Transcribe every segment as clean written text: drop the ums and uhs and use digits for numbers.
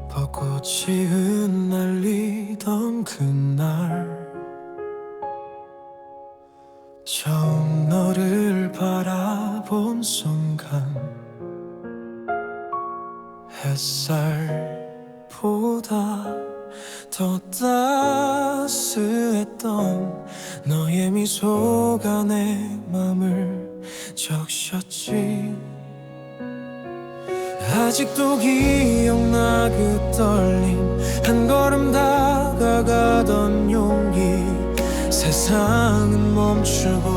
벚꽃이 흩날리던 그날 처음 너를 바라본 순간 햇살보다 더 따스했던 너의 미소가 내 맘을 적셨지. 아직도 기억나 그 떨림, 한 걸음 다가가던 용기. 세상은 멈추고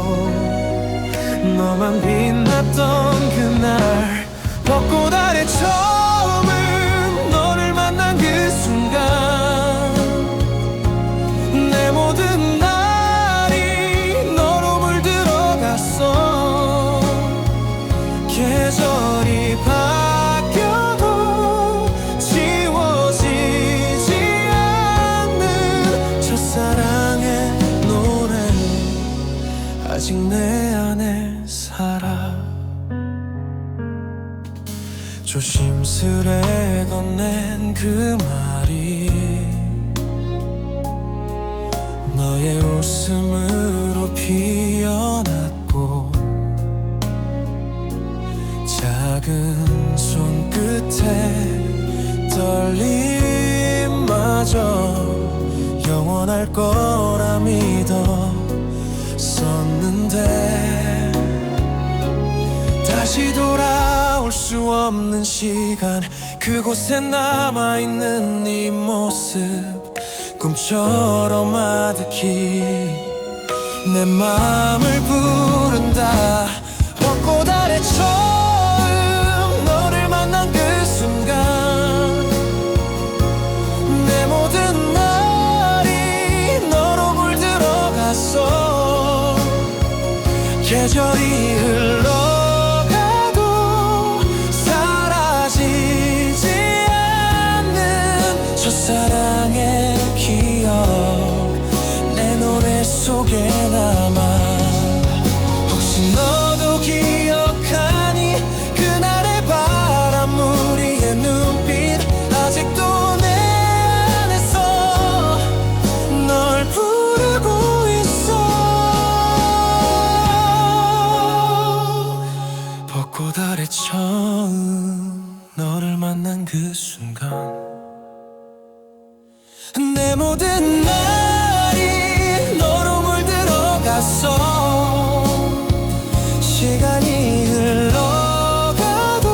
너만 빛났던 그날 벚꽃 아래 처음 너를 만난 그 순간 내 모든 날이 너로 물들어갔어. 계절이 바뀌어도 지워지지 않는 첫사랑의 노래 아직 내 안에 살아. 조심스레 건넨 그 말이 너의 웃음으로 피어났고 작은 손끝에 떨림마저 영원할 거라 믿었었는데 다시 돌아올 수 없는 시간, 그곳에 남아있는 네 모습 꿈처럼 아득히 내 맘을 부른다. 벚꽃 아래 처음 너를 만난 그 순간 내 모든 날이 너로 물들어갔어. 계절이 흘러가도 사라지지 않는 첫사랑의 기억 내 노래 속에 남아. 혹시 너도 기억하니 그날의 바람 우리의 눈빛 아직도 내 안에서 널 부르고 있어. 벚꽃 아래 처음 너를 만난 그 순간 내 모든 날이 너로 물들어갔어. 시간이 흘러가도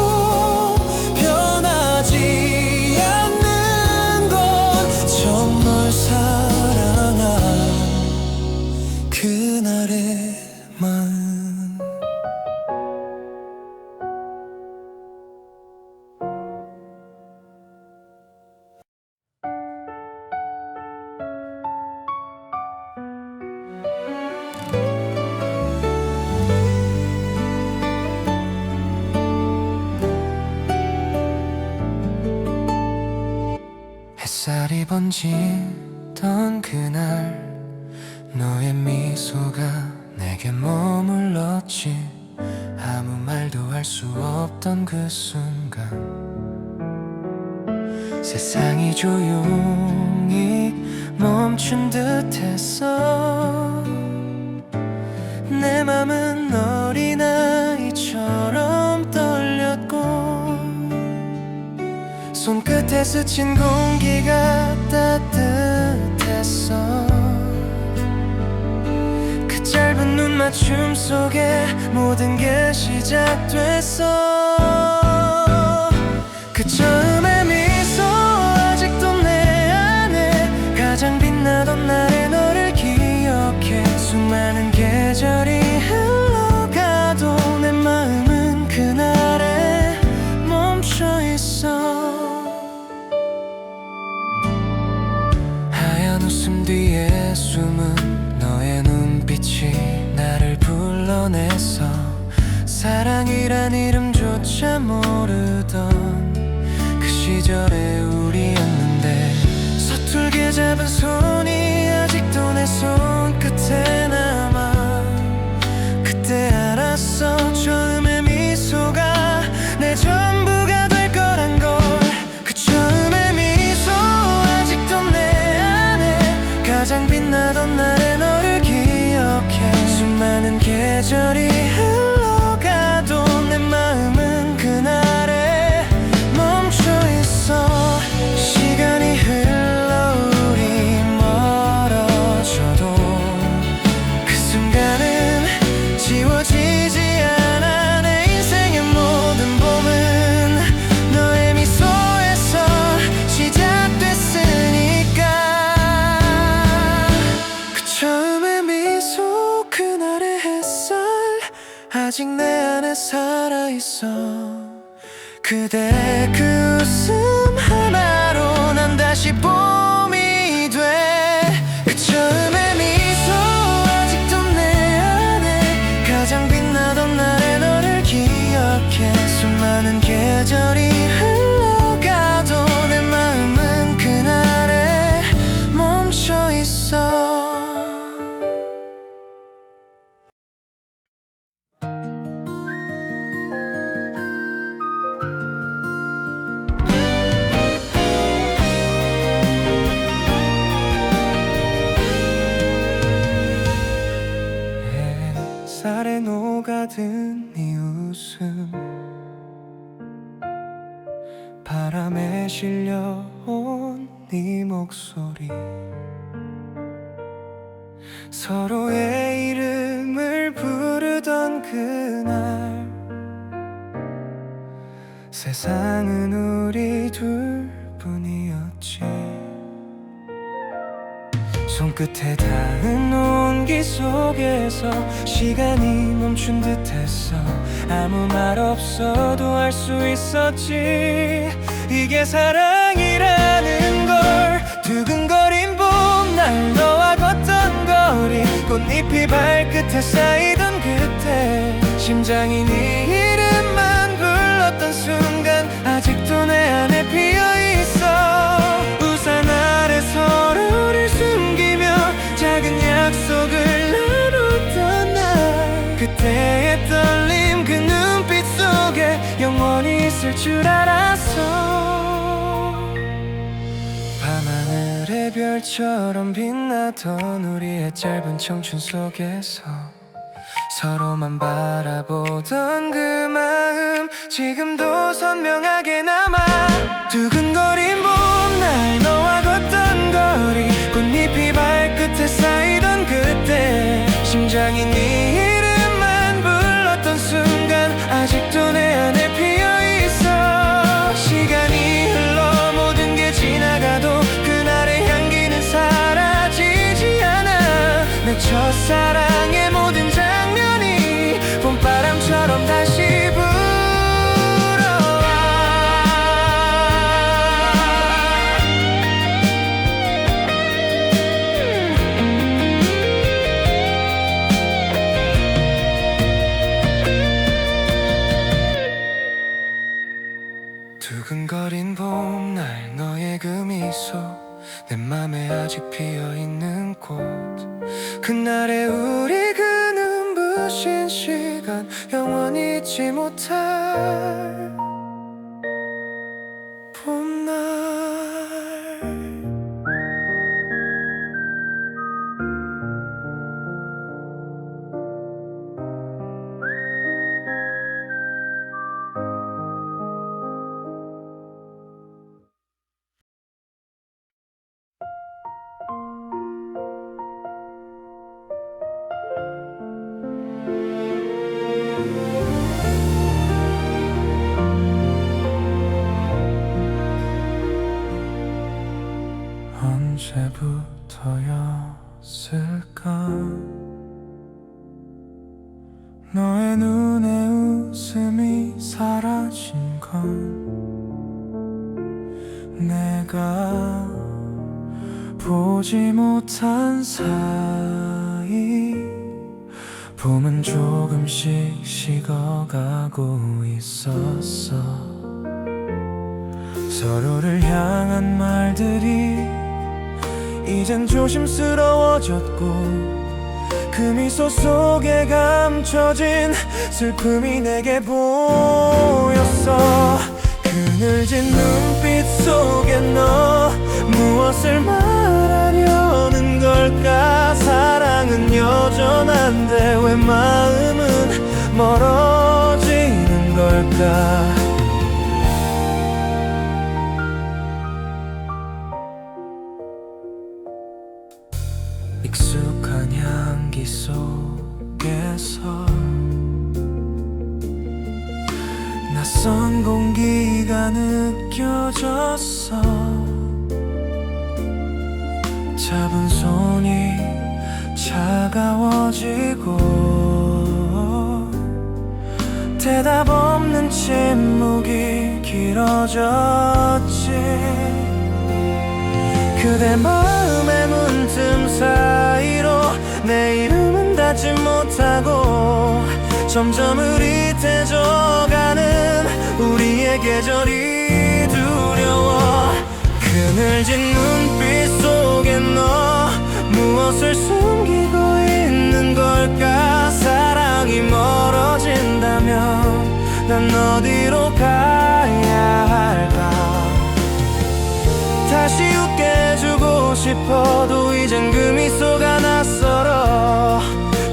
변하지 않는 건 처음 널 사랑한 그날의 마음. 햇살이 번지던 그날 너의 미소가 내게 머물렀지. 아무 말도 할 수 없던 그 순간 세상이 조용히 멈춘 듯했어. 내 맘은 어린아이처럼 떨렸고 손끝에 스친 공기가 따뜻했어. 그 짧은 눈 맞춤 속에 모든 게 시작됐어. 그 처음의 미소 아직도 내 안에 가장 빛나던 날의 너를 기억해. 수많은 계절이 흘러가도 내 마음은 그날에 멈춰있어. 하얀 웃음 뒤에 숨은 너의 눈빛이 나를 불러냈어. 사랑이란 이름조차 있어. 그대 그 웃음 하나로 난 다시 봄이 돼. 그 처음의 미소 아직도 내 안에 가장 빛나던 날의 너를 기억해. 수많은 계절이 흘러가도 내 마음은 그날에 멈춰 있어. 햇살에 녹아든 네 웃음, 바람에 실려온 네 목소리, 서로의 이름을 부르던 그날, 세상은 우리 둘뿐이었지. 손끝에 닿은 온기 속에서 시간이 멈춘 듯했어. 아무 말 없어도 알 수 있었지. 이게 사랑이라는 걸. 두근거린 봄날 너와 걷던 거리, 꽃잎이 발끝에 쌓이던 그때, 심장이 네 이름만 불렀던 순간 아직도 내 안에 피어있어. 우산 아래 서로를 숨기며 작은 약속을 나눴던 날, 그때의 떨림 그 눈빛 속에 영원히 있을 줄 알았어. 밤하늘의 별처럼 빛나던 우리의 짧은 청춘 속에서 서로만 바라보던 그 마음 지금도 선명하게 남아. 두근거린 봄날 너와 걷던 거리, 꽃잎이 발끝에 쌓이던 그때, 심장이 네 이름만 불렀던 순간 아직도 내 안에 피어있어. 시간이 흘러 모든 게 지나가도 그날의 향기는 사라지지 않아. 내 첫사랑의 모든 장면이 봄바람처럼 다시 불어와. 두근거린 봄날 너의 그 미소, 내 맘에 아직 피어있는 꽃, 그날의 우리 그 눈부신 시간 영원히 잊지 못할 봄날. 언제부터였을까 너의 눈에 웃음이 사라진 건 내가 보지 못한 사이. 봄은 조금씩 식어가고 있었어. 서로를 향한 말들이 이젠 조심스러워졌고, 그 미소 속에 감춰진 슬픔이 내게 보였어. 그늘진 눈빛 속에 너 무엇을 말하려는 걸까. 사랑은 여전한데 왜 마음은 멀어지는 걸까. 익숙한 향기 속에서 낯선 공기가 느껴졌어. 잡은 손이 차가워지고 대답 없는 침묵이 길어졌지. 그대 마음의 문틈 사이로 내 이름은 닿지 못하고 점점 흐릿해져가는 우리의 계절이 두려워. 그늘진 눈빛 속에 너 무엇을 숨기고 있는 걸까? 사랑이 멀어진다면 난 어디로 가야 할까? 다시 웃게 해주고 싶어도 이젠 그 미소가 낯설어.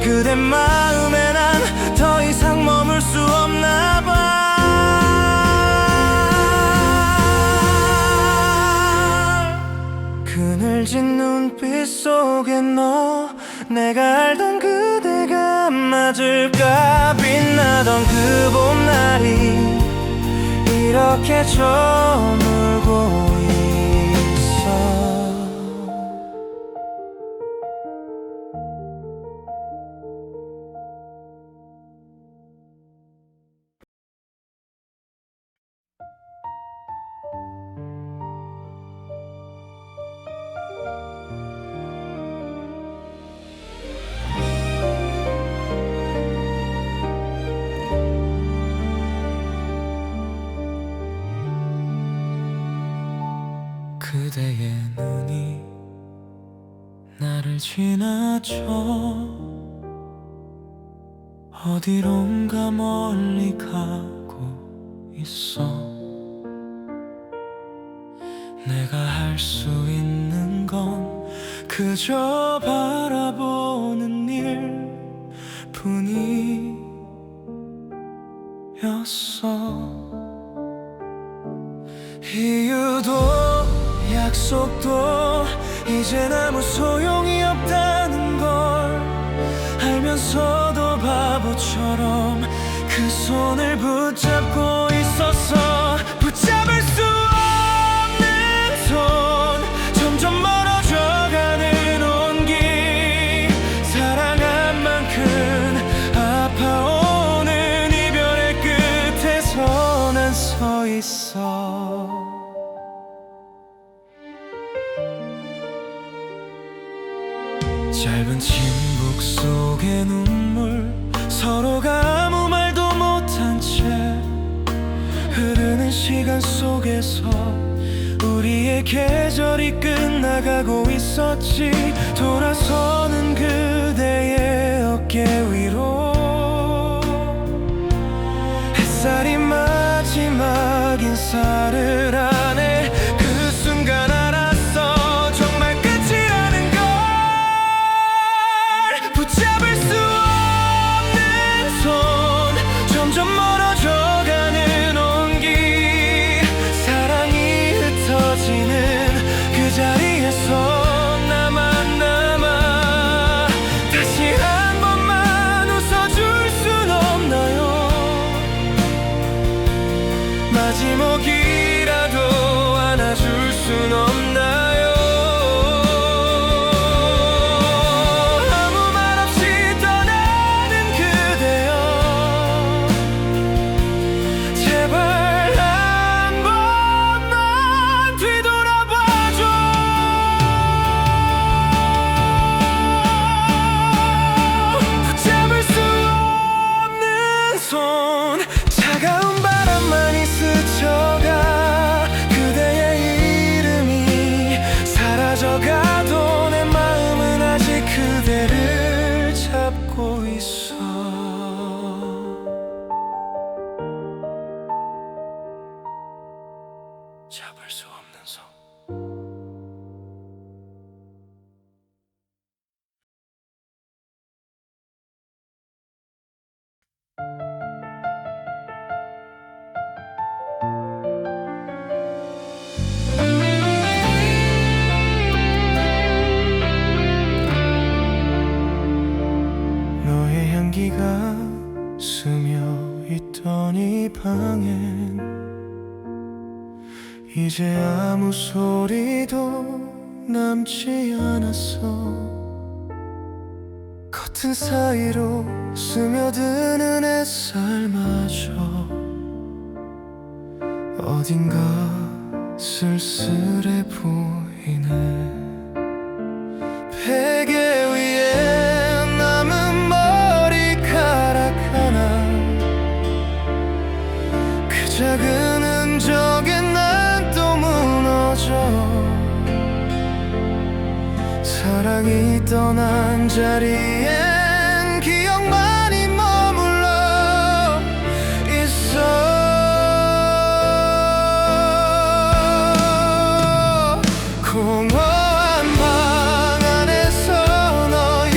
그대 마음에 난 더 이상 머물 수 없나 봐. 그늘진 눈빛 속에 너 내가 알던 그대가 맞을까? 빛나던 그 봄날이 이렇게 저물고 있어. 그대의 눈이 나를 지나쳐 어디론가 멀리 가고 있어. 내가 할 수 있는 건 그저 바라보는 일뿐이었어. 이유도 약속도 이젠 아무 소용이 없다는 걸 알면서도 바보처럼 그 손을 붙잡고 있었어. 붙잡을 수 없는 손, 점점 멀어져가는 온기. 사랑한 만큼 아파오는 이별의 끝에서 난 서 있어. 짧은 침묵 속의 눈물, 서로가 아무 말도 못한 채 흐르는 시간 속에서 우리의 계절이 끝나가고 있었지. 돌아서는 그대의 어깨 위로 햇살이 마지막 인사를 하네. 그 순간 알았어, 정말 끝이라는 걸. 붙잡을 수 없는 손, 점점 멀어져가는 온기. 사랑이 흩어지는 그 자리에서 나만 남아. 다시 한 번만 웃어줄 순 없나요? 마지막이라도 안아줄 순 없나요? 아무 말 없이 떠나는 그대여, 제발 한 번만 뒤돌아봐줘. 붙잡을 수 없는 손, 차가운 바람만이 스쳐가 그대의 이름이 사라져가도 내 마음은 아직 그대를 잡고 있어. 잡을 수 없는 손. 너의 향기가 스며 있던 이 방엔 이제 아무 소리도 남지 않았어. 겉 같은 사이로 스며드는 햇살마저 어딘가 쓸쓸해 보이네. 베개 위에 남은 머리카락 하나, 그 작은 흔적에 난 또 무너져 사랑이 떠난 자리엔 기억만이 머물러 있어. 공허한 방 안에서 너의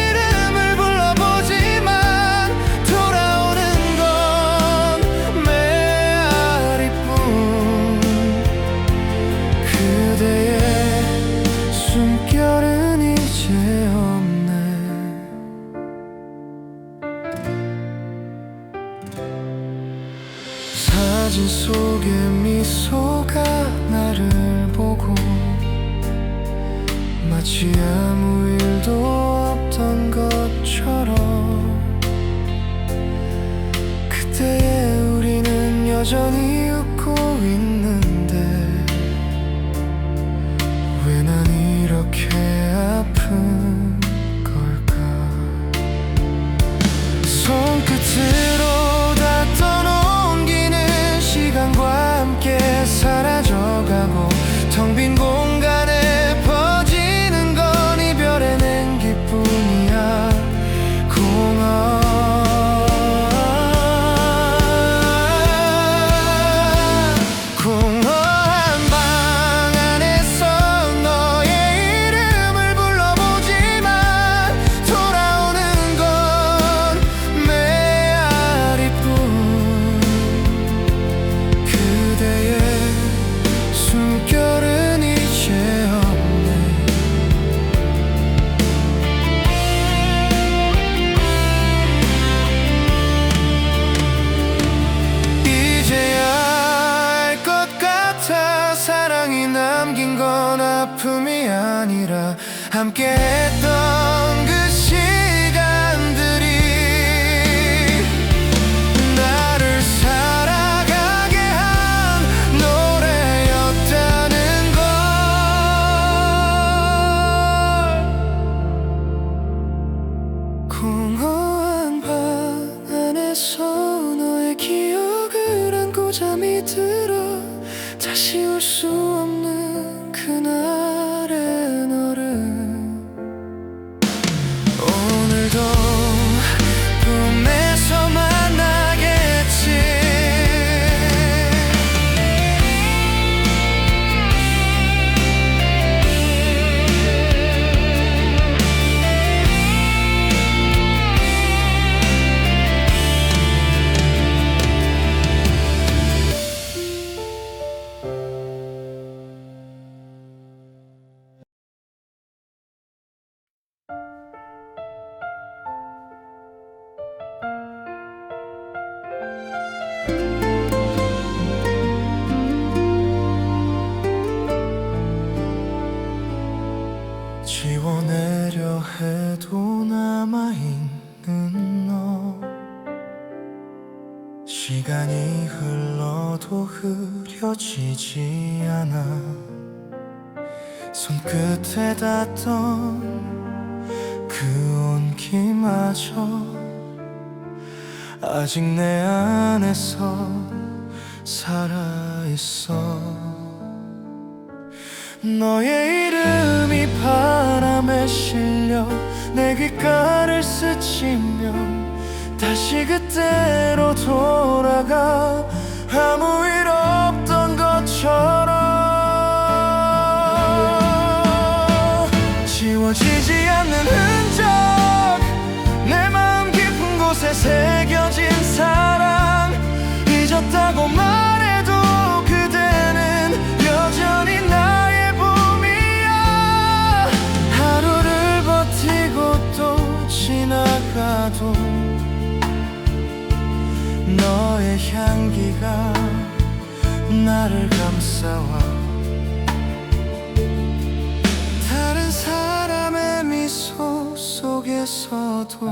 이름을 불러보지만 돌아오는 건 메아리뿐. 그대의 숨결은 이제 없네. 사진 속의 미소가 나를 보고 마치 아무 일도 없던 것처럼 그때의 우리는 여전히 웃고 있는데 왜 난 이렇게 아픈 걸까. 손끝으로 다 떠넘기는 시간과 함께 사라져가고 텅 빈 공간에 퍼지는 건 이별의 냉기뿐이야. 공허한 방 안에서 너의 이름을 불러보지만 돌아오는 건 메아리뿐. 그대의 숨결은 이제 없네. 이제야 알 것 같아. 사랑이 남긴 건 아픔이 아니라 함께했던 그 시간들이 나를 살아가게 한 노래였다는 걸. 공허한 방 안에서 너의 기억을 안고 잠이 들어 다시 올 수 없는 그날의 너를 오늘도 꿈에서 만나겠지. 지워내려 해도 남아있는 너, 시간이 흘러도 흐려지지 않아. 손끝에 닿던 그 온기마저 아직 내 안에서 살아있어. 너의 이름이 바람에 실려 내 귓가를 스치면 다시 그때로 돌아가 아무 일 없던 것처럼. 지워지지 않는 흔적, 내 마음 깊은 곳에 새겨진 사랑. 잊었다고 말해도 그대는 여전히 나의 봄이야. 하루를 버티고 또 지나가도 너의 향기가 나를 감싸와. 다른 사람의 미소 속에서 없어도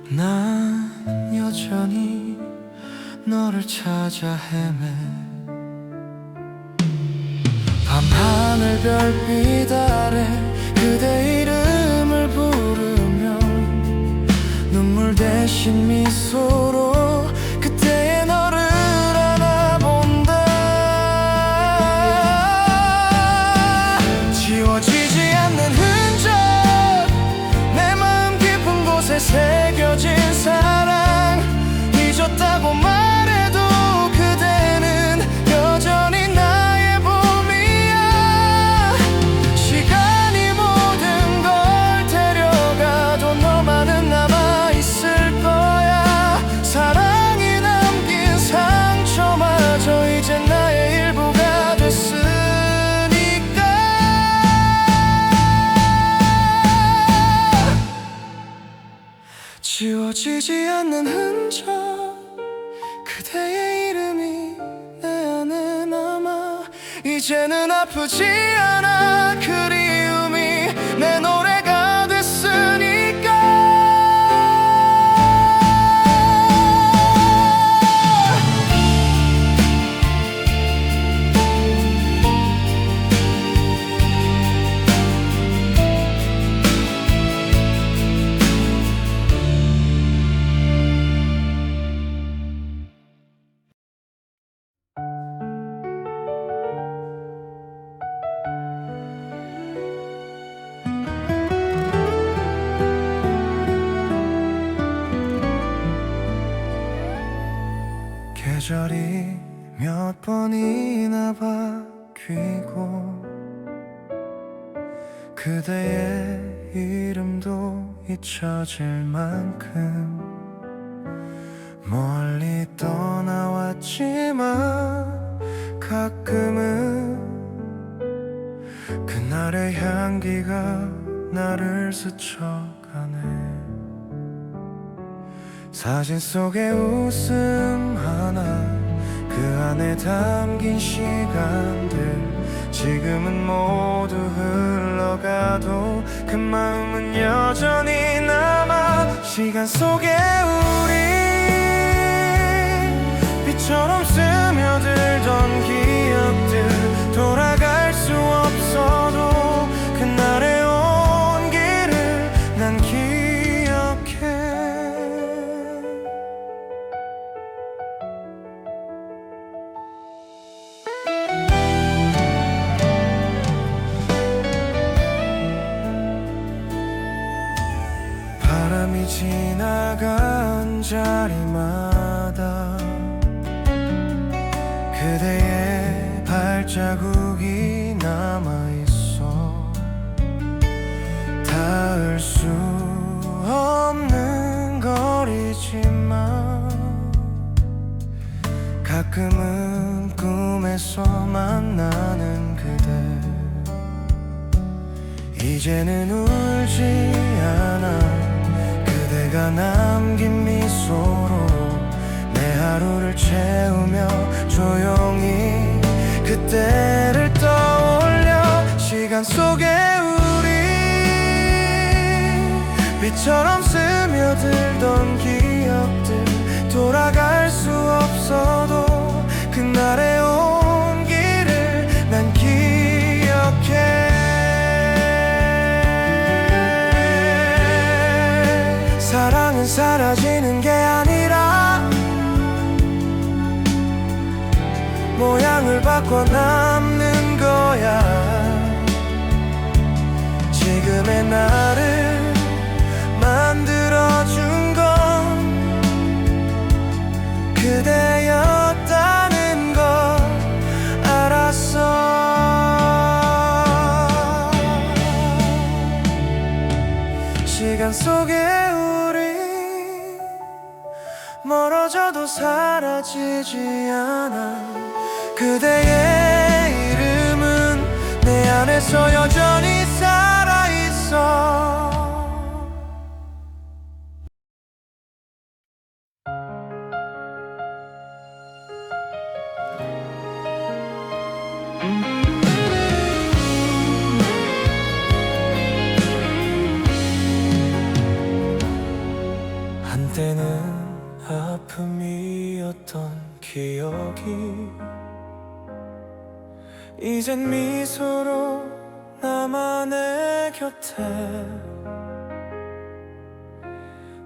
난 여전히 너를 찾아 헤매. 밤하늘 별빛 아래 그대 이름을 부르며 눈물 대신 미소로 그때의 너를 안아본다. 지워지지 않는 흔적, 내 마음 깊은 곳에 새겨진 사랑. 잊었다고 말해도 그대는 여전히 나의 봄이야. 시간이 모든 걸 데려가도 너만은 남아있을 거야. 사랑이 남긴 상처마저 이제 나의 일부가 됐으니까. 지워지지 않는 흔적, 그대의 이름이 내 안에 남아. 이제는 아프지 않아. 그리움이 내 노래가 됐으니까. 계절이 몇 번이나 바뀌고 그대의 이름도 잊혀질 만큼 멀리 떠나왔지만 가끔은 그날의 향기가 나를 스쳐가네. 사진 속의 웃음 하나, 그 안에 담긴 시간들 지금은 모두 흘러가도 그 마음은 여전히 남아. 시간 속에 우리 빛처럼 스며들던 기억들 돌아갈 수 없어도 그날의 온기를 난 기억해. 바람이 지나간 자리마다 그대의 발자국이 남아있어. 닿을 수 없는 거리지만 가끔은 꿈에서 만나는 그대. 이제는 울지 않아. 그대가 남긴 미소로 내 하루를 채우며 조용히 그때를 떠올려. 시간 속에 우리 빛처럼 스며들던 기억들 돌아갈 수 없어도 그날의 온기를 난 기억해. 사랑은 사라지는 게 아니라 모양을 바꿔 남는 거야. 지금의 나를 만들어준 건 그대였다는 걸 알았어. 시간 속에 멀어져도 사라지지 않아. 그대의 이름은 내 안에서 여전히 살아있어. 이젠 미소로 나만의 곁에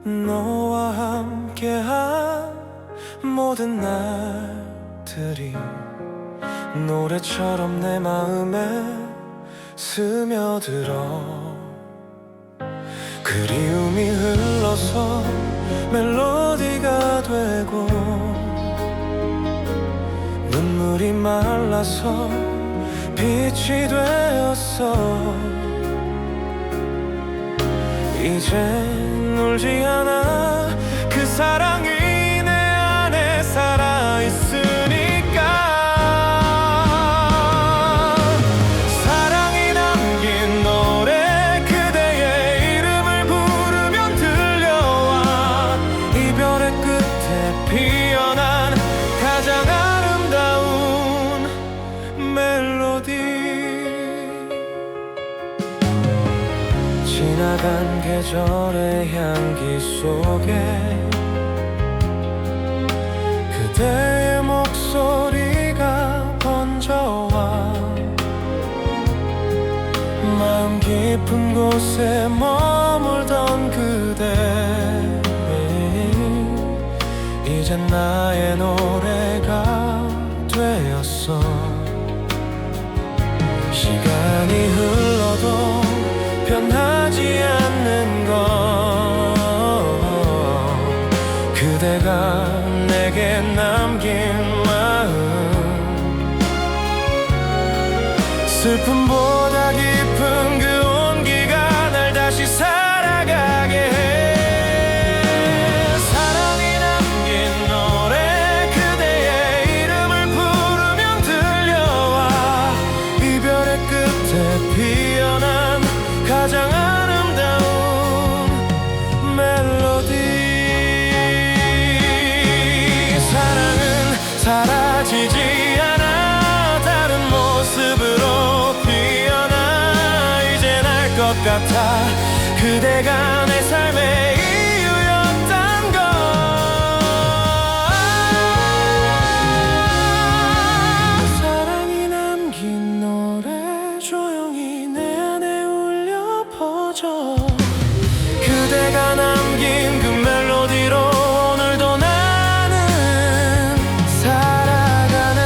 너와 함께한 모든 날들이 노래처럼 내 마음에 스며들어 그리움이 흘러서 멜로디가 되고 눈물이 말라서 빛이 되었어 이젠 울지 않아 그 사랑이 내 안에 살아있으니까 사랑이 담긴 노래 그대의 이름을 부르면 들려와 이별의 끝에 피어난 가장 아름다운 멜로디 지나간 계절의 향기 속에 그대의 목소리가 번져와 마음 깊은 곳에 머물던 그대 이젠 나의 노래가 되었어 시간이 흘러도 변하지 않는 건 그대가 내게 남긴 마음 슬픔보다 깊은 그 온기가 날 다시 살아가게 해 사랑이 담긴 노래 그대의 이름을 부르면 들려와 이별의 끝에 피어난 가장 아름다운 멜로디 사랑은 사라지지 않아 다른 모습으로 피어나 이젠 알 것 같아 그대가 내 삶의 이유였던 걸 사랑이 남긴 노래 조용히 내 안에 울려 퍼져 그대가 남긴 그 멜로디로 오늘도 나는 살아가네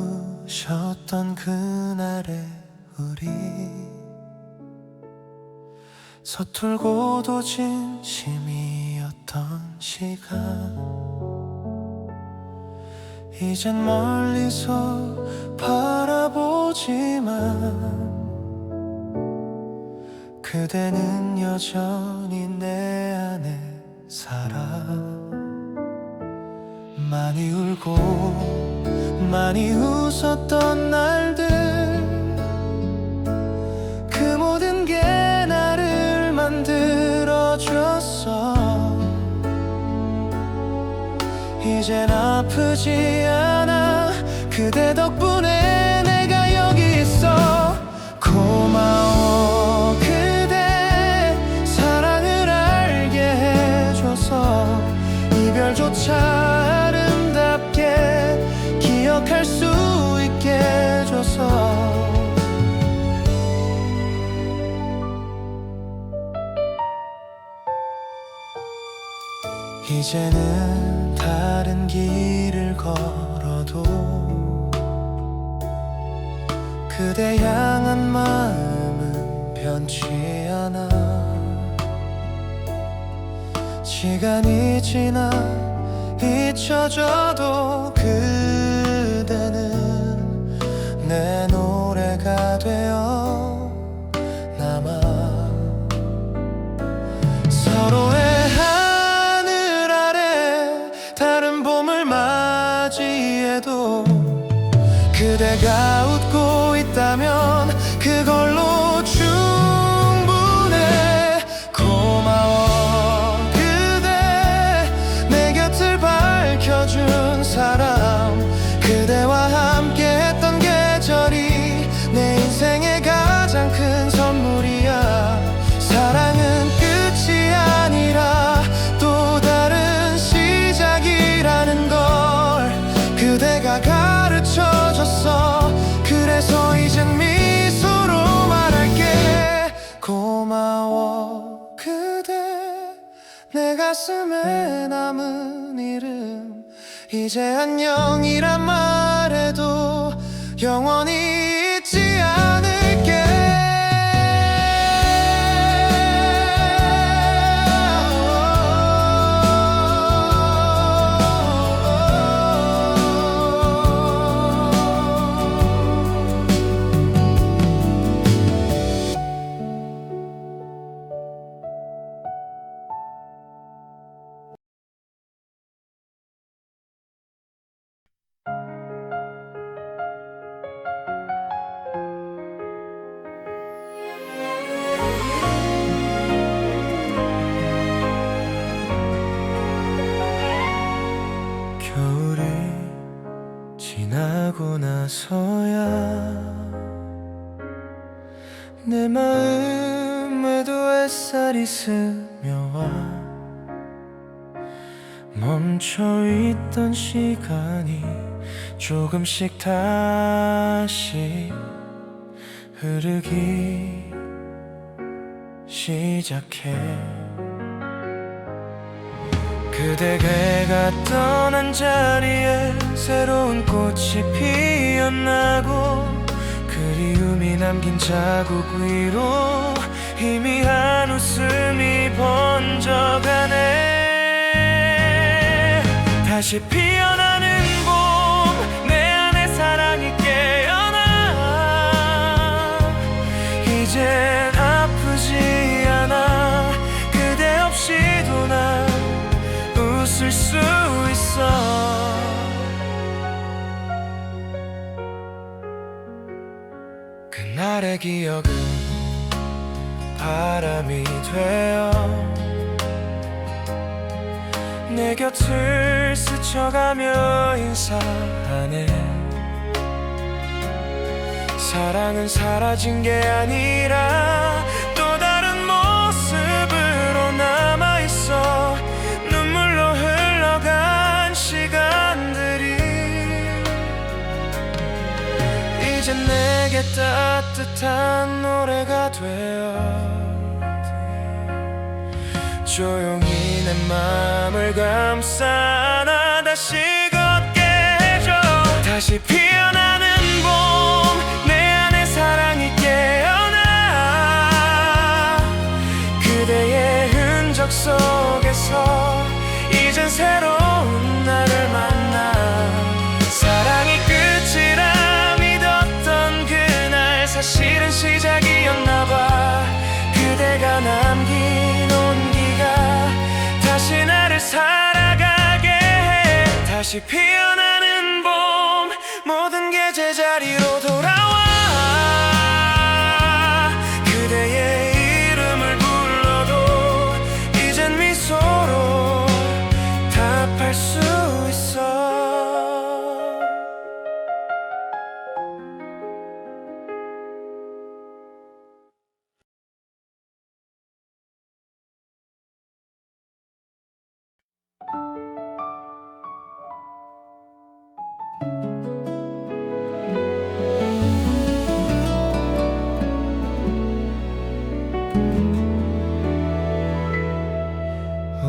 눈부셨던 그날의 우리 서툴고도 진심이었던 시간 이젠 멀리서 바라보지만 그대는 여전히 내 안에 살아 많이 울고 많이 웃었던 날들 그 모든 게 나를 만들어줬어 이젠 아프지 않아 그대 덕분에 내가 여기 있어 고마워 그대 사랑을 알게 해줘서 이별조차 아름답게 기억할 수 있게 해줘서 이제는 다른 길을 걸어도 그대 향한 마음은 변치 않아 시간이 지나 잊혀져도 그대는 내 노래가 되어 남아 서로의 하늘 아래 내가 웃고 있다면 그걸로 충분해. 고마워 그대, 내 곁을 밝혀준 사람. 그대와 함께 했던 계절이 내 인생의 가장 큰 선물이야. 사랑은 끝이 아니라 또 다른 시작이라는 걸 그대가 가르쳐줬어. 그래서 이젠 미소로 말할게. 고마워 그대, 내 가슴에 남은 이름. 이제 안녕이란 말해도 영원히 잊지 않을게. 겨울이 지나고 나서야 내 마음에도 햇살이 스며와 멈춰있던 시간이 조금씩 다시 흐르기 시작해. 그대가 떠난 자리에 새로운 꽃이 피어나고 그리움이 남긴 자국 위로 희미한 웃음이 번져가네. 다시 피어나는 봄, 내 안에 사랑이 깨어나. 이젠 아프지 않아. 그대 없이도 난 웃을 수 있어. 그날의 기억은 바람이 되어 내 곁을 스쳐가며 인사하네. 사랑은 사라진 게 아니라 또 다른 모습으로 남아있어. 눈물로 흘러간 시간들이 이제 내게 따뜻한 노래가 되어 조용히 내 맘을 감싸 안아 다시 걷게 해줘. 다시 피어나는 봄, 내 안에 사랑이 깨어나. 그대의 흔적 속에서 이젠 새로운 나를 만나. 사랑이 끝이라 믿었던 그날 사실은 시작이었나봐. 그대가 남긴 온기가 다시 나를 살아가게 해. 다시 피어나는 봄, 모든 게 제자리로 돌아와. 그대의 이름을 불러도 이젠 미소로 답할 수 있어.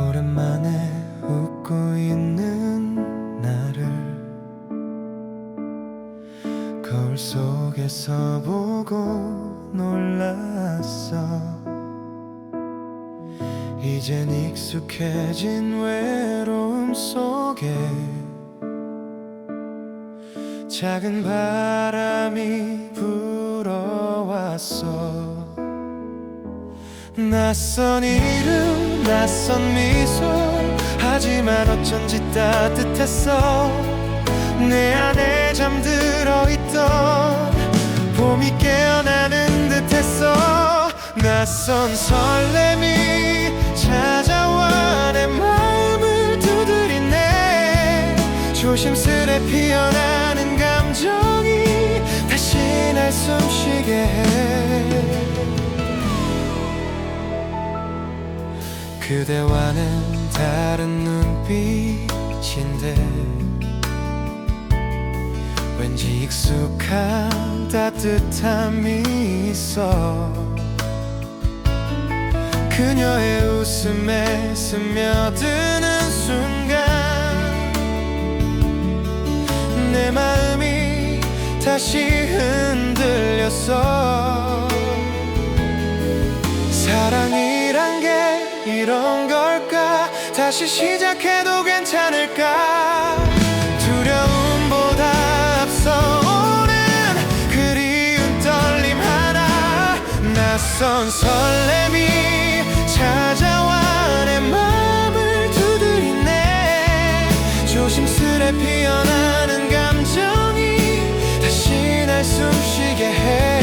오랜만에 웃고 있는 나를 거울 속에서 보고 놀랐어. 이젠 익숙해진 외로움 속에 작은 바람이 불어왔어. 낯선 이름, 낯선 미소, 하지만 어쩐지 따뜻했어. 내 안에 잠들어 있던 봄이 깨어나는 듯했어. 낯선 설렘이 찾아와 내 마음을 두드리네. 조심스레 피어나는 감정이 다시 날 숨쉬게 해. 그대와는 다른 눈빛인데 왠지 익숙한 따뜻함이 있어. 그녀의 웃음에 스며드는 순간 내 마음이 다시 흔들렸어. 사랑이란 게 이런 걸까? 다시 시작해도 괜찮을까? 두려움보다 앞서오는 그리운 떨림 하나. 낯선 설렘이 찾아와 내 마음을 두드리네. 조심스레 피어나는 감정이 다시 날 숨쉬게 해.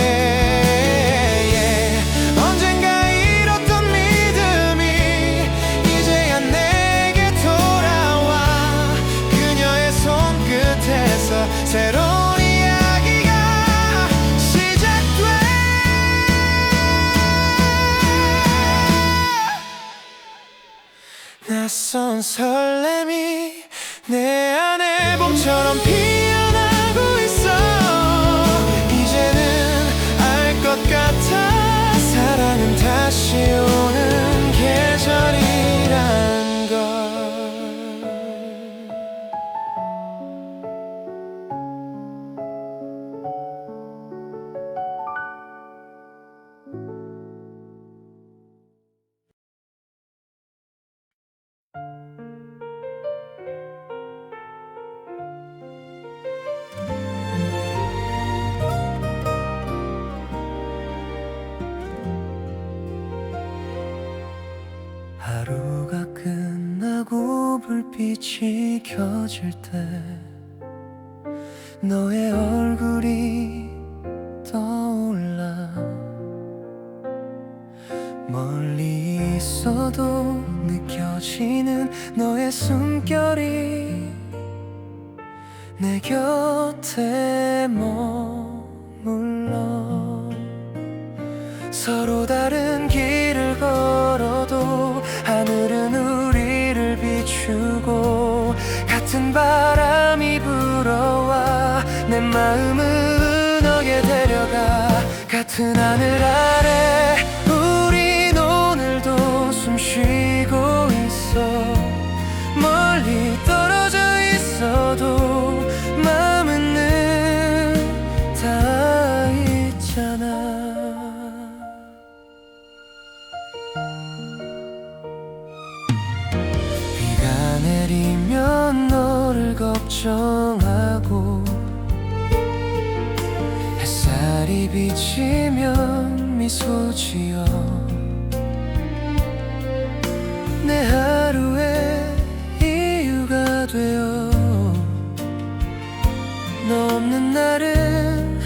언젠가 잃었던 믿음이 이제야 내게 돌아와. 그녀의 손끝에서 새로운 이야기가 시작돼. 낯선 설렘이 내 안에 봄처럼 피어나고 있어. 이제는 알 것 같아. 사랑은 다시 오는 계절이란 걸. 하루가 끝나고 불빛이 켜질 때 너의 얼굴이 떠올라. 멀리 있어도 느껴지는 너의 숨결이 내 곁에 머물러. 서로 다른 길을 걸어도 하늘은 우리를 비추고 같은 바람이 불어와 내 마음을 너에게 데려가. 같은 하늘 아래 우린 오늘도 숨쉬고 있어. 멀리 떨어져 있어도 마음은 늘 닿아 있잖아. 내리면 너를 걱정하고 햇살이 비치면 미소 지어 내 하루의 이유가 되어. 너 없는 날은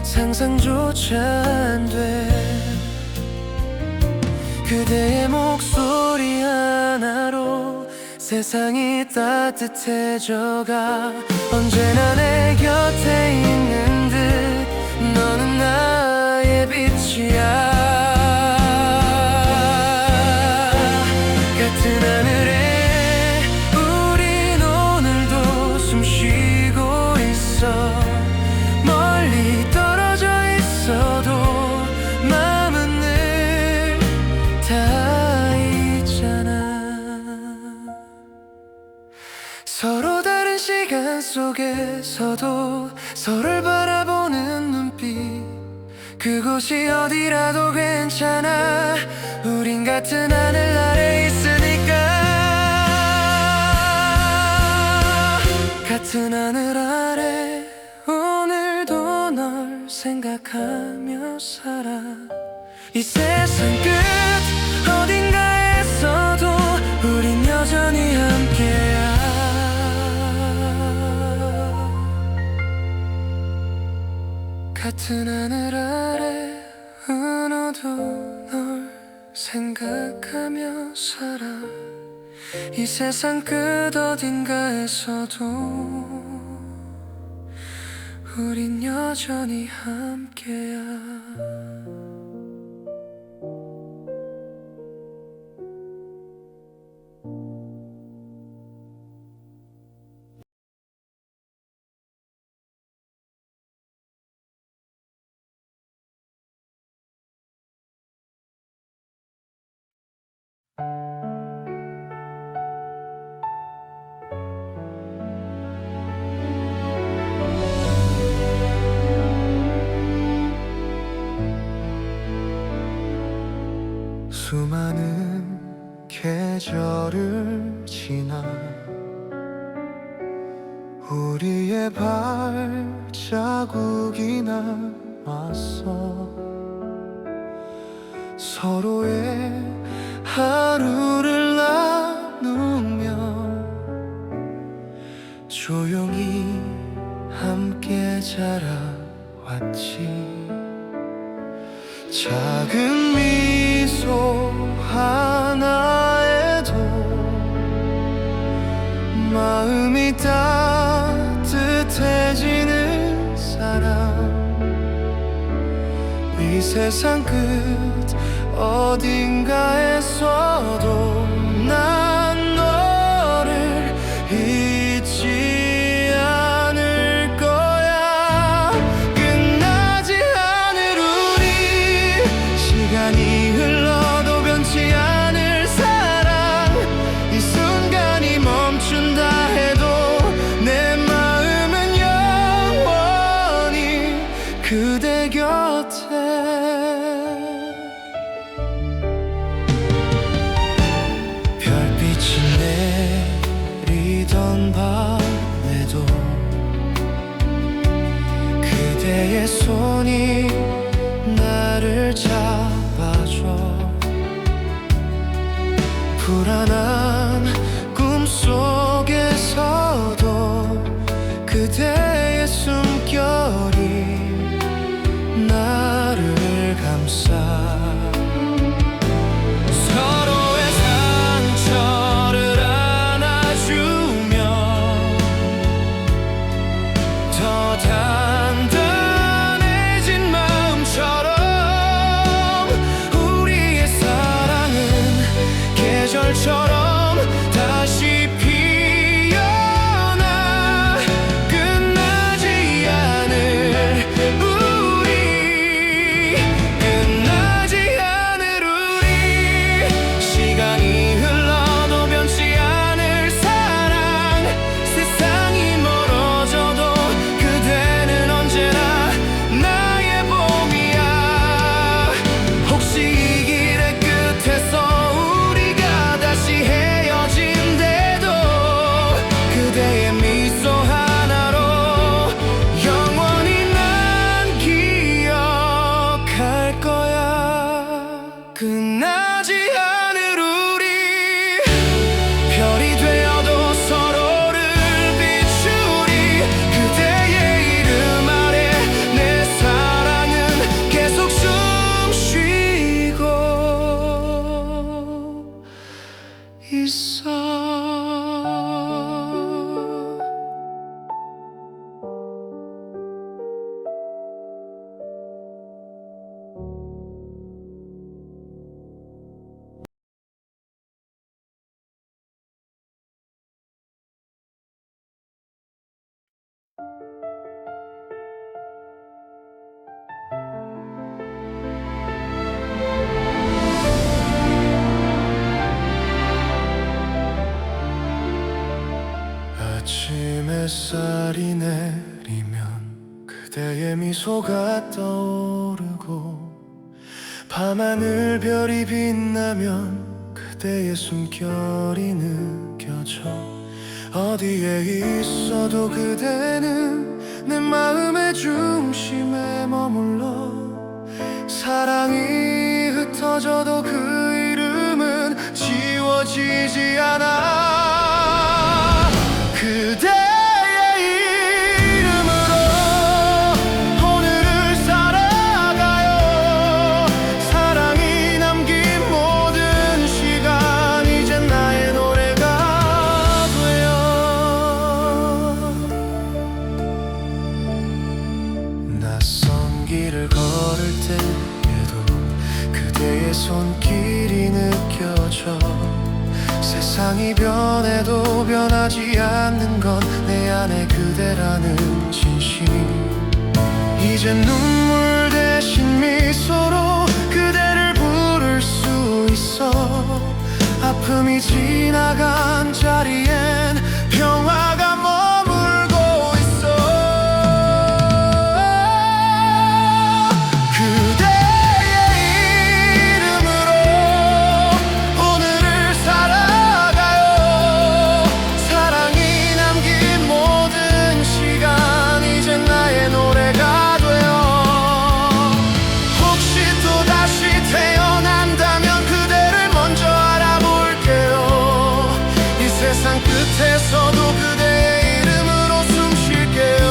상상조차 안 돼. 그대의 목소리 하나로 세상이 따뜻해져가. 언제나 내 곁에 있는 듯 너는 나의 빛이야. 같은 하늘에 우린 오늘도 숨쉬고 있어. 멀리 떨어져 있어도 마음은 늘 닿아 있잖아. 서로 다른 시간 속에서도 서로를 바라보는 눈빛. 그곳이 어디라도 괜찮아. 우린 같은 하늘 아래 있으니까. 같은 하늘 아래 오늘도 널 생각하며 살아. 이 세상 끝 어딘가에서도 우린 여전히 함께야. 같은 하늘 아래 은호도 널 생각하며 살아. 이 세상 끝 어딘가에서도 우린 여전히 함께야. 수많은 계절을 지나 우리의 발자국이 남았어. 서로의 하루를 나누며 조용히 함께 자라왔지. 작은 미소 하나에도 마음이 따뜻해지는 사람. 이 세상 끝 어딘가에서도 난 너를 잊지 않을 거야. 끝나지 않을 우리, 시간이 흘러도 변치 않을 사랑. 이 순간이 멈춘다 해도 내 마음은 영원히 그대 곁에. 내리던 밤에도 그대의 손이 나를 잡아줘. 불안한 꿈속에서도 그대의 숨결이 나를 감싸. 서로의 상처를 더 단단해진 마음처럼 우리의 사랑은 계절처럼 다시 피어나. 끝나지 않을 우리, 끝나지 않을 우리, 시간이 흘러도 변치 않을 사랑. 세상이 멀어져도 그대는 언제나 나의 봄이야. 혹시 이 길의 끝에서 우리가 다시 헤어진대도 그대의 미소 하나로 영원히 난 기억할 거야. 끝나지 않을 우리, 별이 되어도 서로를 비추리. 그대의 이름 아래 내 사랑은 계속 숨쉬고 있어. 아침 햇살이 내리면 그대의 미소가 떠오르고, 밤하늘 별이 빛나면 그대의 숨결이 느껴져. 어디에 있어도 그대는 내 마음의 중심에 머물러. 사랑이 흩어져도 그 이름은 지워지지 않아. 그대의 이름으로 오늘을 변하지 않는 건 내 안에 그대라는 진심. 이젠 눈물 대신 미소로 그대를 부를 수 있어. 아픔이 지나간 자리엔 평화가 머물고 있어. 그대의 이름으로 오늘을 살아가요. 사랑이 남긴 모든 시간 이젠 나의 노래가 돼요. 혹시 또 다시 태어난다면 그대를 먼저 알아볼게요. 이 세상 끝에서도 그대의 이름으로 숨 쉴게요.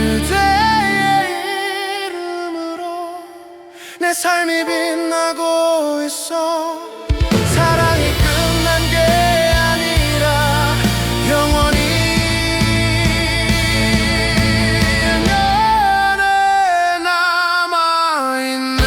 그대의 이름으로 내 삶이 빛나고 있어. 사랑이 끝난 게 아니라 영원히 내 안에 남아있네.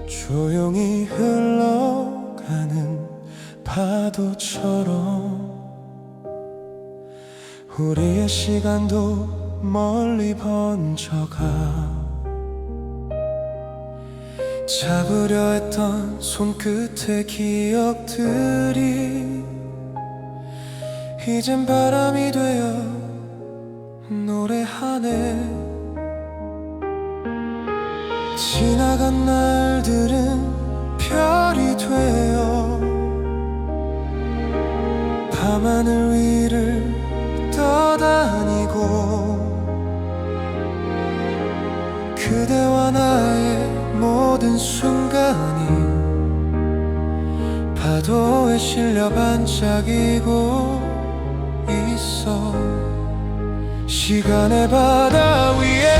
조용히 흘러가는 파도처럼 우리의 시간도 멀리 번져가. 잡으려 했던 손끝의 기억들이 이젠 바람이 되어 노래하네. 지나간 날들은 별이 되어 밤하늘 위를 떠다니고 그대와 나의 모든 순간이 파도에 실려 반짝이고 있어. 시간의 바다 위에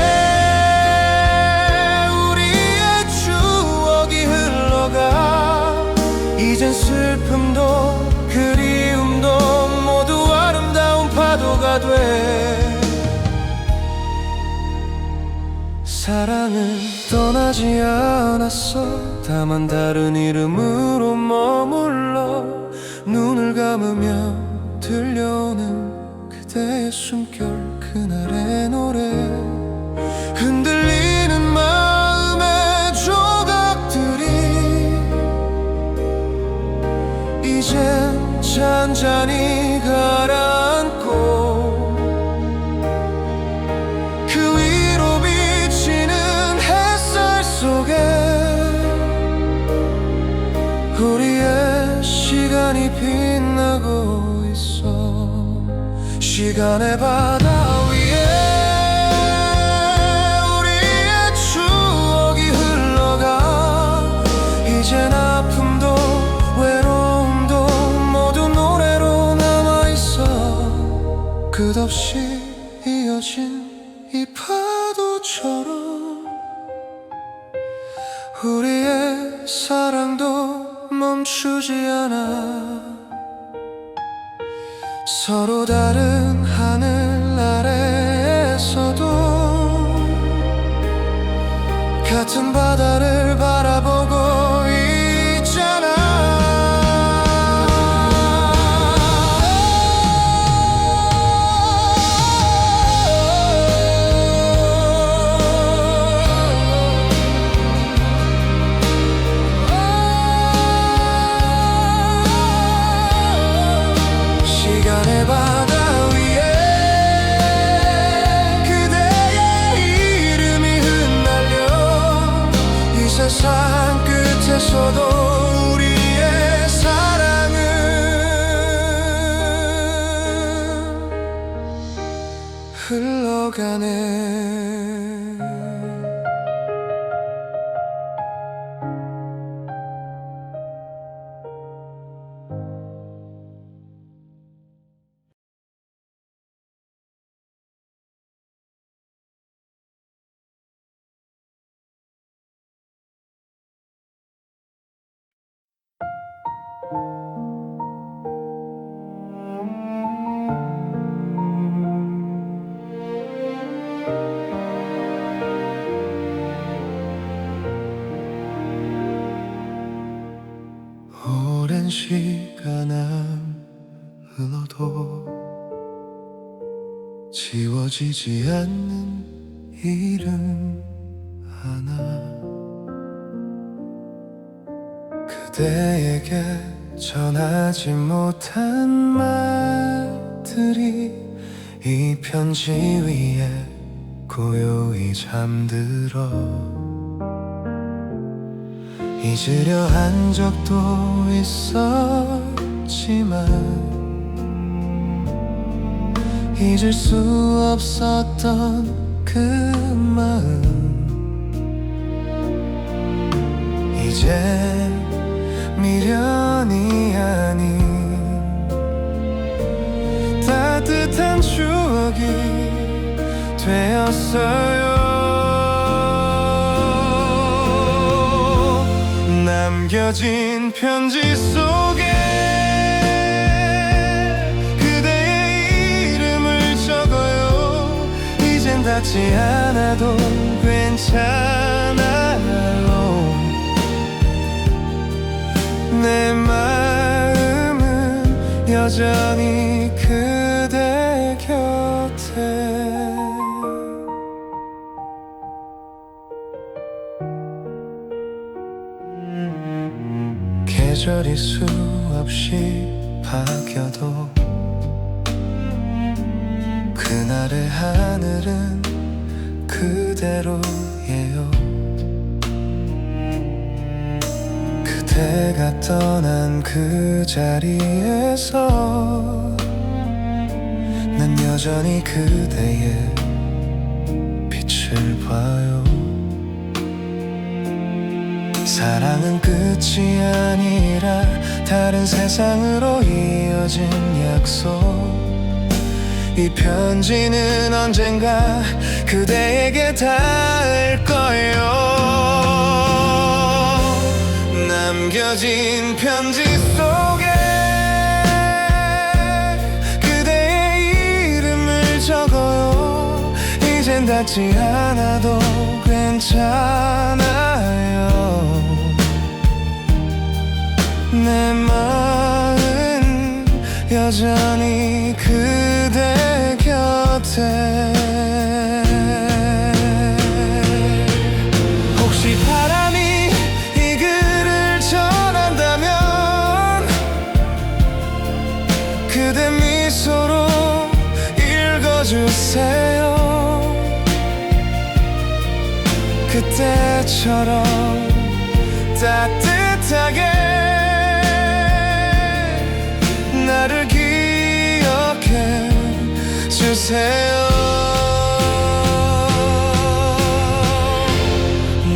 이젠 슬픔도 그리움도 모두 아름다운 파도가 돼. 사랑은 떠나지 않았어. 다만 다른 이름으로 머물러 눈을 감으면 들려오는 그대의 숨결 그날의 노래. 흔들리는 마음의 조각들이 이젠 잔잔히 가라앉고 그 위로 비치는 햇살 속에 우리의 시간이 빛나고 있어. 시간의 바다 위에 우리의 추억이 흘러가. 이젠 아픔도 외로움도 모두 노래로 남아있어. 끝없이 이어진 이 파도처럼 우리의 사랑도 멈추지 않아. 서로 다른 하늘 아래에서도 같은 바다를 바라보고 있잖아. 시간의 바다 위에 그대의 이름이 흩날려 이 세상 끝에서도 우리의 사랑은 흘러가네. 오랜 시간 흘러도 지워지지 않는 이름 하나, 그대에게 전하지 못한 말들이 이 편지 위에 고요히 잠들어 잊으려 한 적도 있었지만 잊을 수 없었던 그 마음, 이제 미련이 아닌 따뜻한 추억이 되었어요. 남겨진 편지 속에 그대의 이름을 적어요. 이젠 닿지 않아도 괜찮아요. 내 마음은 여전히 그대 곁에. 계절이 수없이 바뀌어도 그날의 하늘은 그대로예요. 그대가 떠난 그 자리에서 난 여전히 그대의 빛을 봐요. 사랑은 끝이 아니라 다른 세상으로 이어진 약속. 이 편지는 언젠가 그대에게 닿을 거예요. 남겨진 편지 속에 그대의 이름을 적어요. 이젠 닿지 않아도 괜찮아요. 내 마음은 여전히 그대 곁에. 혹시 바람이 이 글을 전한다면 그대 미소로 읽어주세요. 그때처럼 따뜻하게 나를 기억해 주세요.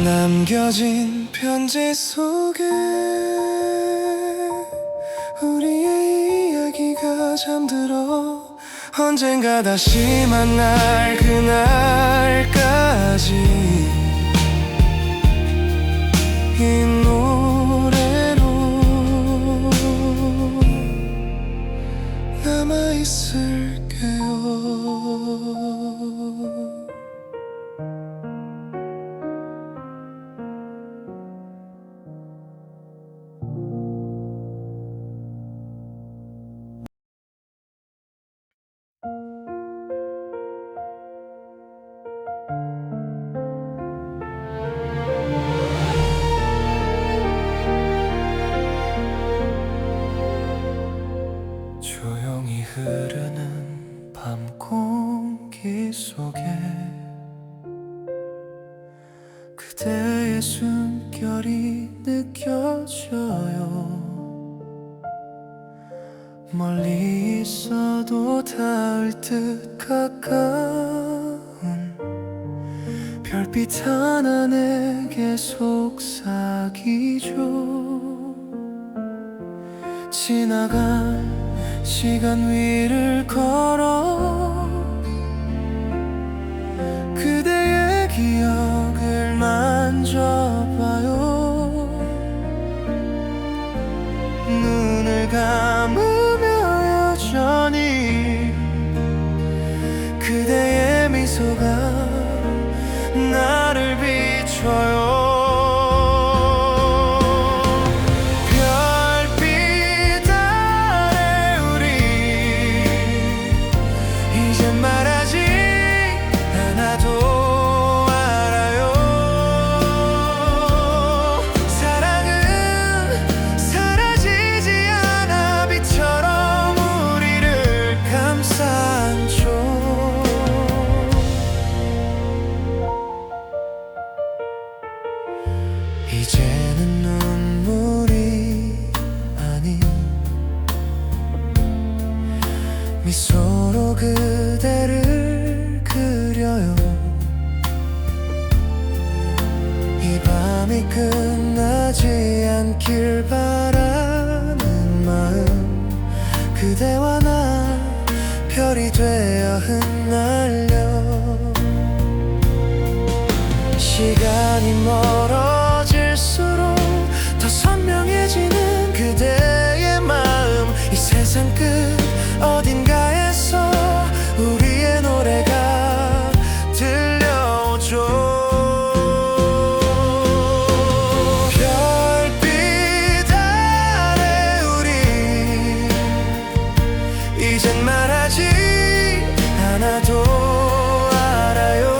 남겨진 편지 속에 우리의 이야기가 잠들어 언젠가 다시 만날 그날까지 이 노래로 남아있을게요. 조용히 흐르는 밤 공기 속에 그대의 숨결이 느껴져요. 멀리 있어도 닿을 듯 가까운 별빛 하나 내게 속삭이죠. 지나간 시간 위를 걸어 그대의 기억을 만져봐요. 눈을 감으며 여전히 그대의 미소가 나를 비춰요. 별빛 아래 우리 이제 말하지 않아도 알아요. 사랑은 사라지지 않아 빛처럼 우리를 감싸안죠. 이제는 눈물이 아닌 미소로 그대를 그려요. 이 밤이 끝나지 않길 바라는 마음 그대와 나 별이 되어 흩날려. 시간이 멀어질수록 더 선명해지는 그대의 마음. 이 세상 끝 어딘가에서 우리의 노래가 들려오죠. 별빛 아래 우리 이젠 말하지 않아도 알아요.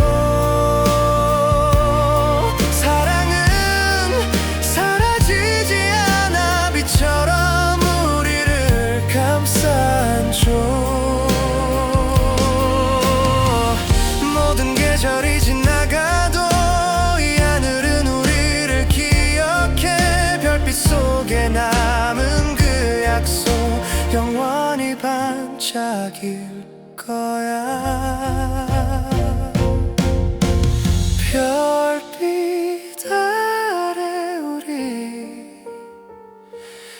모든 계절이 지나가도 이 하늘은 우리를 기억해. 별빛 속에 남은 그 약속 영원히 반짝일 거야. 별빛 아래 우리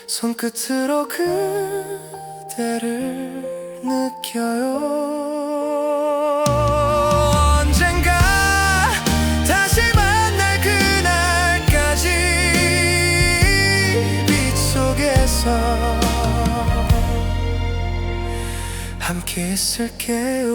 손끝으로 그대를 느껴요. 언젠가 다시 만날 그날까지 빛 속에서 함께 있을게요.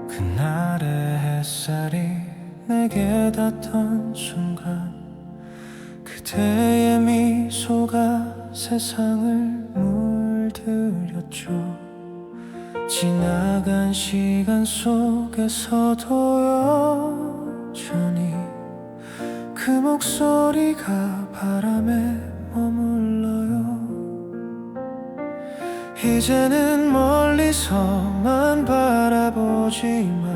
그날의 햇살이 내게 닿던 순간 그대의 미소가 세상을 물들였죠. 지나간 시간 속에서도 여전히 그 목소리가 바람에 머물러요. 이제는 멀리서만 바라보지만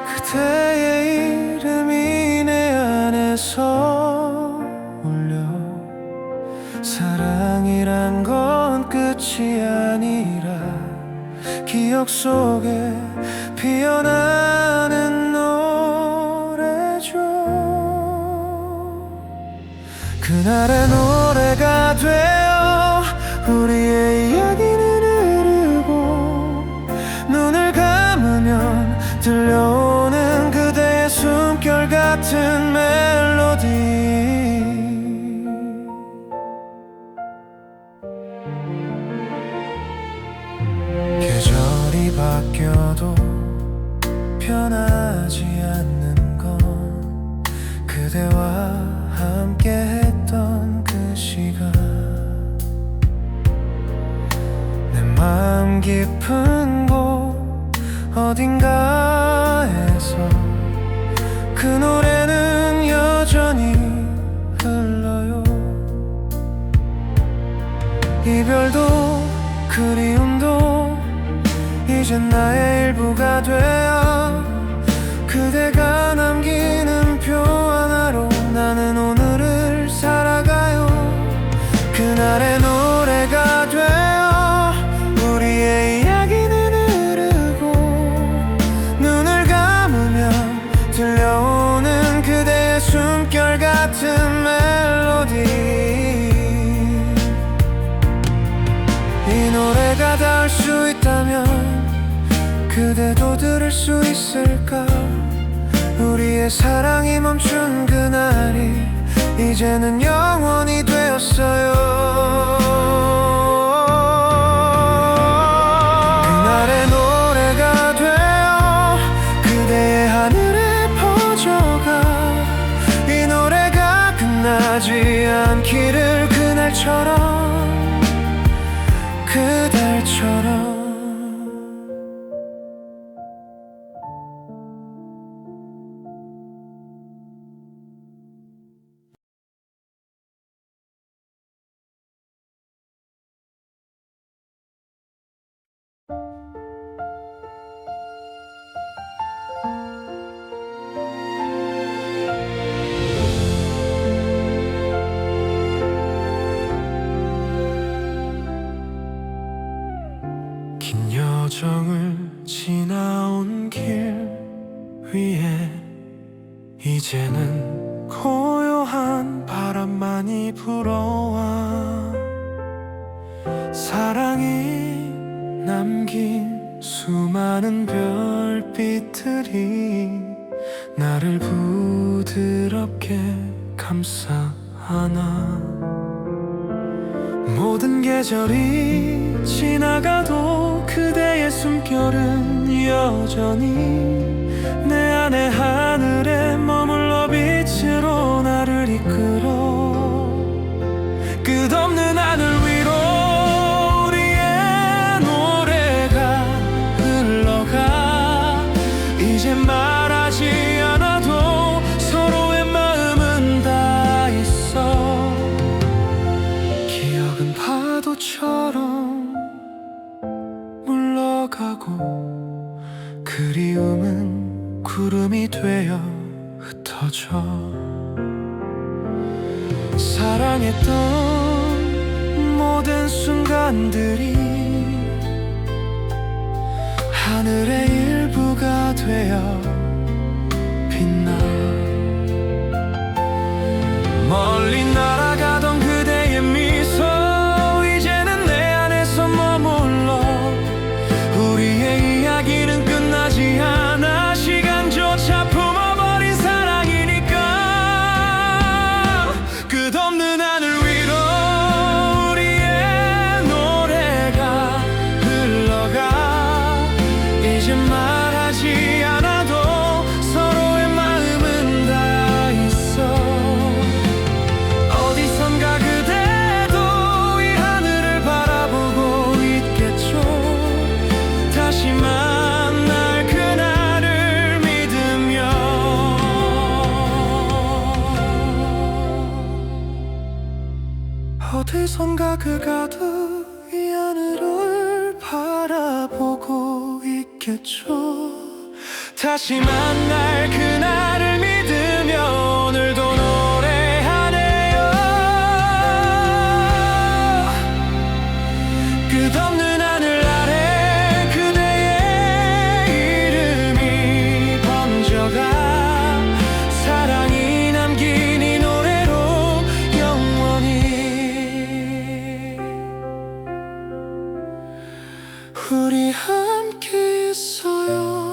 그대의 이름이 내 안에서 울려. 사랑이란 건 끝이 아니라 기억 속에 피어나는 노래죠. 그날의 노래가 되어 우리의 이야기는 흐르고 눈을 감으면 들려오는 그대의 숨결 같은 멜로디. 계절이 바뀌어도 변하지 않는 건 그대와 함께 했던 그 시간. 내 마음 깊은 곳 어딘가에서 그 노래는 여전히 흘러요. 이별도 그리움도 이젠 나의 일부가 되어 그대가 남기는 표 하나로 나는 오늘을 살아가요. 그날의 노래가 되어 우리의 이야기는 흐르고 눈을 감으면 들려오는 그대의 숨결 같은 멜로디. 이 노래가 닿을 수 있다면 그대도 들을 수 있을까? 우리의 사랑이 멈춘 그날이 이제는 영원히 되었어요. 그날의 노래가 되어 그대의 하늘에 퍼져가 이 노래가 끝나지 않기를 그날처럼 그달처럼. 긴 여정을 지나온 길 위에 이제는 고요한 바람만이 불어와 사랑이 남긴 수많은 별빛들이 나를 부드럽게 감싸 안아. 모든 계절이 지나가도 그대의 숨결은 여전히 내 안의 하늘에 머물러 빛으로 나를 이끌어. 끝없는 하늘 위로 우리의 노래가 흘러가 이제 말하지 않아도 서로의 마음은 다 있어. 기억은 파도처럼 물러가고 그리움은 구름이 되어 흩어져. 사랑했던 모든 순간들이 하늘의 일부가 되어 빛나. 멀리 날아가던 그대의 미소 이제는 내 안에서 머물러. 우리의 이야기는 끝나지 않아. 시간조차 품어버린 사랑이니까. 끝없는 하늘 위로 우리의 노래가 흘러가 이제 말하지 않아도 서로의 마음은 다 있어. 어디선가 그대도 이 하늘을 바라보고 있겠죠. 다시 만날 그날을 믿으며. 어디선가 그가도 이 하늘을 바라보고 있겠죠. 다시 만날 그날을 믿으며 오늘도 노래하네요. 끝없는 하늘 아래 그대의 이름이 번져가 사랑이 남긴 이 노래로 영원히 우리 함께 있어요.